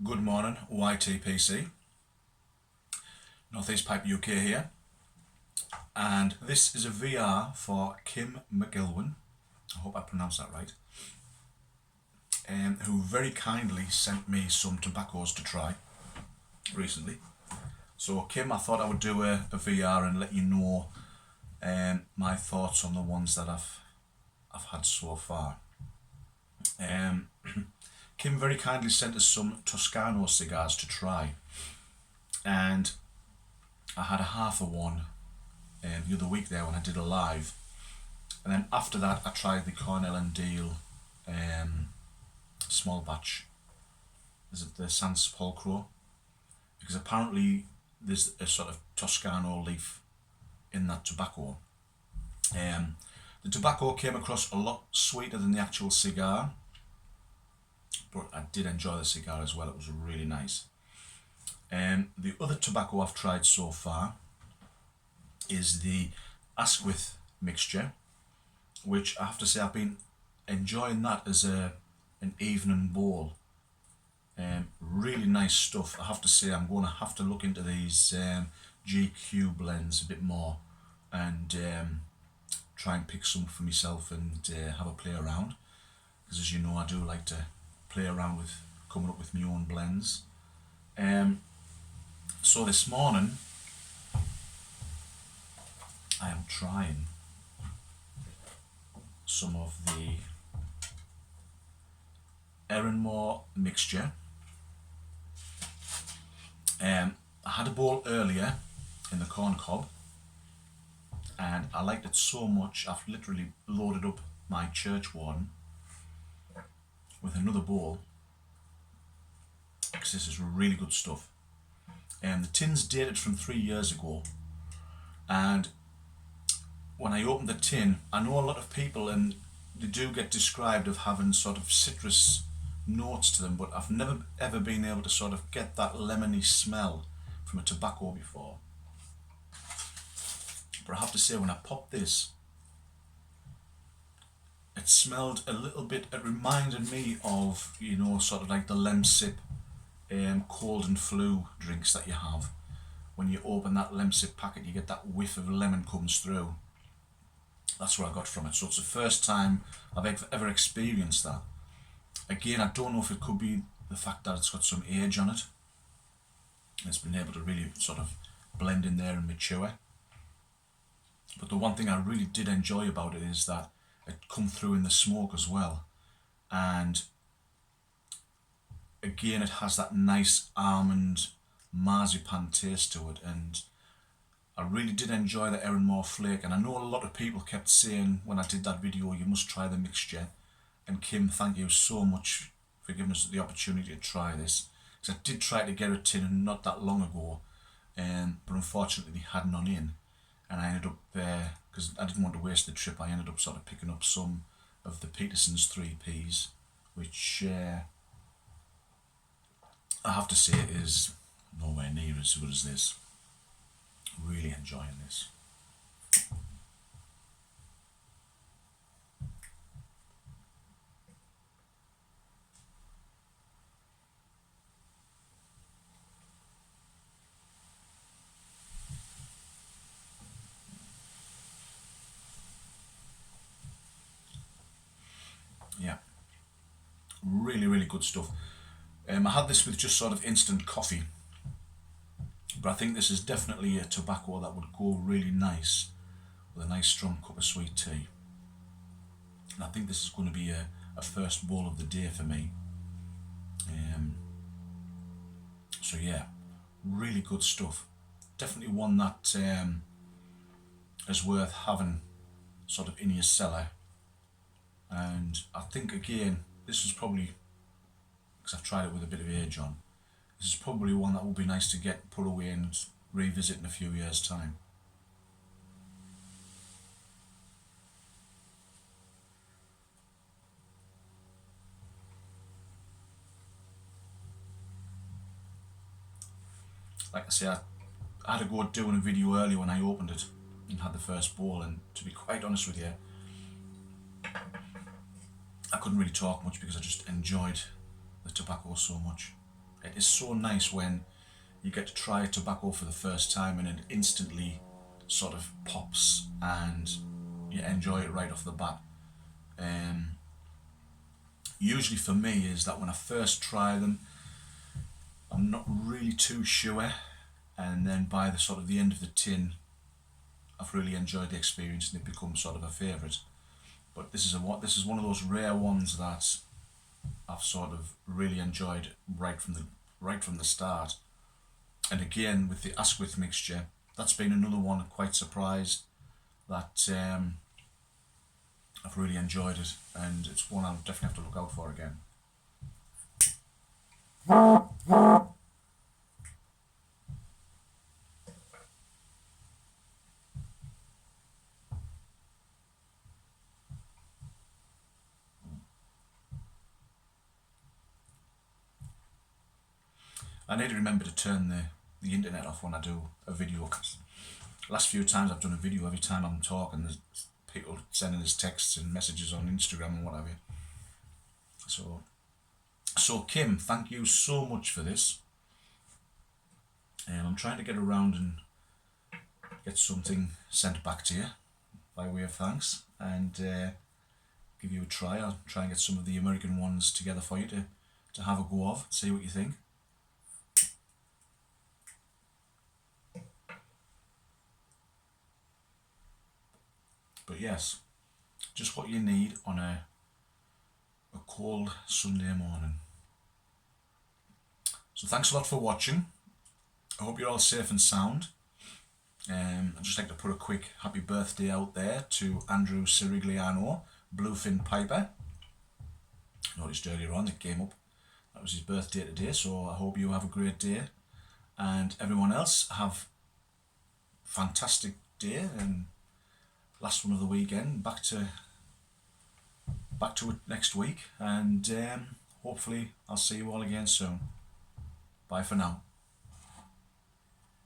Good morning, YTPC, Northeast Pipe UK here, and this is a VR for Kim Mcilwain, I hope I pronounced that right, who very kindly sent me some tobaccos to try recently. So Kim, I thought I would do a VR and let you know my thoughts on the ones that I've had so far. Kim very kindly sent us some Toscano cigars to try, and I had a half of one the other week there when I did a live, and then after that I tried the Cornell and Deal small batch. Is it the Sans Pulcro? Because apparently there's a sort of Toscano leaf in that tobacco. The tobacco came across a lot sweeter than the actual cigar, but I did enjoy the cigar as well. It was really nice. The other tobacco I've tried so far is the Asquith mixture, which I have to say I've been enjoying that as an evening bowl. Really nice stuff. I have to say I'm going to have to look into these GQ blends a bit more and try and pick some for myself and have a play around, because as you know I do like to play around with coming up with my own blends. So this morning I am trying some of the Erenmore mixture. I had a bowl earlier in the corn cob and I liked it so much I've literally loaded up my church one with another bowl, because this is really good stuff. The tin's dated from 3 years ago, and when I opened the tin, I know a lot of people, and they do get described of having sort of citrus notes to them, but I've never ever been able to sort of get that lemony smell from a tobacco before. But I have to say, when I popped this, it smelled a little bit, it reminded me of, you know, sort of like the Lemsip cold and flu drinks that you have. When you open that Lemsip packet, you get that whiff of lemon comes through. That's what I got from it. So it's the first time I've ever experienced that. Again, I don't know if it could be the fact that it's got some age on it. It's been able to really sort of blend in there and mature. But the one thing I really did enjoy about it is that it come through in the smoke as well. And again, it has that nice almond marzipan taste to it, and I really did enjoy the Erenmore flake. And I know a lot of people kept saying when I did that video, you must try the mixture. And Kim, thank you so much for giving us the opportunity to try this, because I did try to get a tin not that long ago, but unfortunately they had none in, and I ended up, because I didn't want to waste the trip, I ended up sort of picking up some of the Peterson's 3Ps, which I have to say is nowhere near as good as this. Really enjoying this. Yeah, really good stuff. I had this with just sort of instant coffee, but I think this is definitely a tobacco that would go really nice with a nice strong cup of sweet tea. And I think this is going to be a first bowl of the day for me. So yeah, really good stuff. Definitely one that is worth having sort of in your cellar. And I think again, this is probably, because I've tried it with a bit of age on, this is probably one that would be nice to get put away and revisit in a few years' time. Like I say, I had to go doing a video earlier when I opened it and had the first bowl, and to be quite honest with you, I couldn't really talk much because I just enjoyed the tobacco so much. It is so nice when you get to try a tobacco for the first time and it instantly sort of pops and you enjoy it right off the bat. Um, Usually for me is that when I first try them, I'm not really too sure, and then by the sort of the end of the tin, I've really enjoyed the experience and it becomes sort of a favourite. But this is one of those rare ones that I've sort of really enjoyed right from the start. And again with the Asquith mixture, that's been another one I'm quite surprised that I've really enjoyed it, and it's one I'll definitely have to look out for again. I need to remember to turn the internet off when I do a video, because last few times I've done a video, every time I'm talking there's people sending us texts and messages on Instagram and what have you. So Kim, thank you so much for this. I'm trying to get around and get something sent back to you by way of thanks, and give you a try. I'll try and get some of the American ones together for you to have a go of, see what you think. But yes, just what you need on a cold Sunday morning. So thanks a lot for watching. I hope you're all safe and sound. I'd just like to put a quick happy birthday out there to Andrew Sirigliano, Bluefin Piper. I noticed earlier on it came up. That was his birthday today, so I hope you have a great day. And everyone else, have a fantastic day and last one of the weekend. Back to it next week, and hopefully I'll see you all again soon. Bye for now.